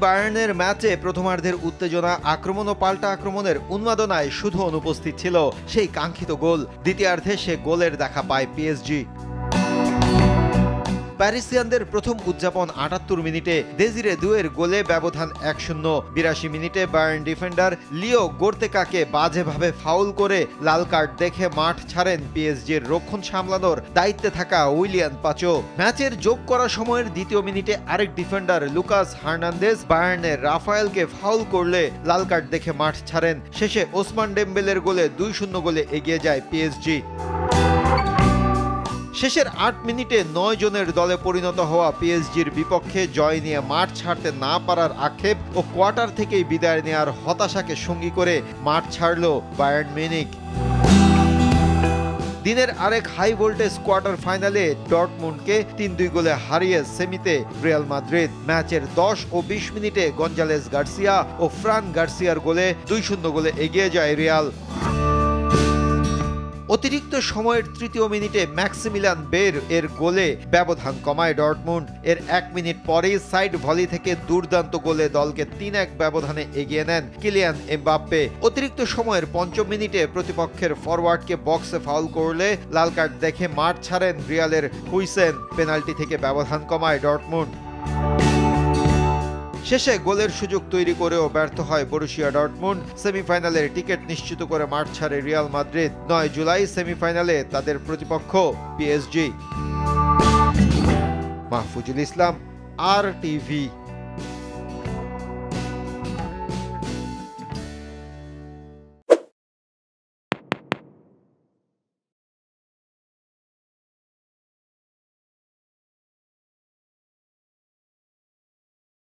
বায়ার্নের ম্যাচে প্রথমার্ধের উত্তেজনা, আক্রমণ ও পাল্টা আক্রমণের উন্মাদনায় শুধু অনুপস্থিত ছিল সেই কাঙ্ক্ষিত গোল। দ্বিতীয়ার্ধে সে গোলের দেখা পায় পিএসজি। প্যারিসিয়ানদের প্রথম উদযাপন ৭৮ মিনিটে দেজিরে দুয়ের গোলে ব্যবধান ১-০। ৮২ মিনিটে বায়ার্ন ডিফেন্ডার লিও গোর্তেকাকে বাজেভাবে ফাউল করে লাল কার্ড দেখে মাঠ ছাড়েন পিএসজির রক্ষণ সামলানোর দায়িত্বে থাকা উইলিয়ান পাচো। ম্যাচের যোগ করা সময়ের দ্বিতীয় মিনিটে আরেক ডিফেন্ডার লুকাস হার্নান্দেজ বায়ার্নের রাফায়েলকে ফাউল করলে লাল কার্ড দেখে মাঠ ছাড়েন। শেষে ওসমান ডেম্বেলের গোলে ২-০ গোলে এগিয়ে যায় পিএসজি। শেষের ৮ মিনিটে ৯ জনের দলে পরিণত হওয়া পিএসজির বিপক্ষে জয় নিয়ে মাঠ ছাড়তে না পারার আক্ষেপ ও কোয়ার্টার থেকেই বিদায় নেয়ার হতাশাকে সঙ্গী করে মাঠ ছাড়ল বায়ার্ন মিউনিখ। দিনের আরেক হাই ভোল্টেজ কোয়ার্টার ফাইনালে ডর্টমুন্ডকে ৩-২ গোলে হারিয়ে সেমিতে রিয়াল মাদ্রিদ। ম্যাচের ১০ ও ২০ মিনিটে গঞ্জালেস গার্সিয়া ও ফ্রান গার্সিয়ার গোলে ২-০ গোলে এগিয়ে যায় রিয়াল। অতিরিক্ত সময়ের তৃতীয় মিনিটে ম্যাক্সিমিলিয়ান বের এর গোলে ব্যবধান কমায় ডর্টমুন্ড। এর ১ মিনিট পরেই সাইড ভলি থেকে দুর্দান্ত গোলে দলকে ৩-১ ব্যবধানে এগিয়ে নেন কিলিয়ান এমবাপ্পে। অতিরিক্ত সময়ের ৫ম মিনিটে প্রতিপক্ষের ফরওয়ার্ডকে বক্সে ফাউল করলে লাল কার্ড দেখে মাঠ ছাড়েন রিয়ালের হুইসেন। পেনাল্টি থেকে ব্যবধান কমায় ডর্টমুন্ড। শেষে গোলের সুযোগ তৈরি করেও ব্যর্থ হয় বরুসিয়া ডর্টমুন্ড। সেমিফাইনালের টিকিট নিশ্চিত করে মাঠ ছাড়ে রিয়াল মাদ্রিদ। ৯ জুলাই সেমিফাইনালে তাদের প্রতিপক্ষ পিএসজি। মাহফুজুল ইসলাম, RTV।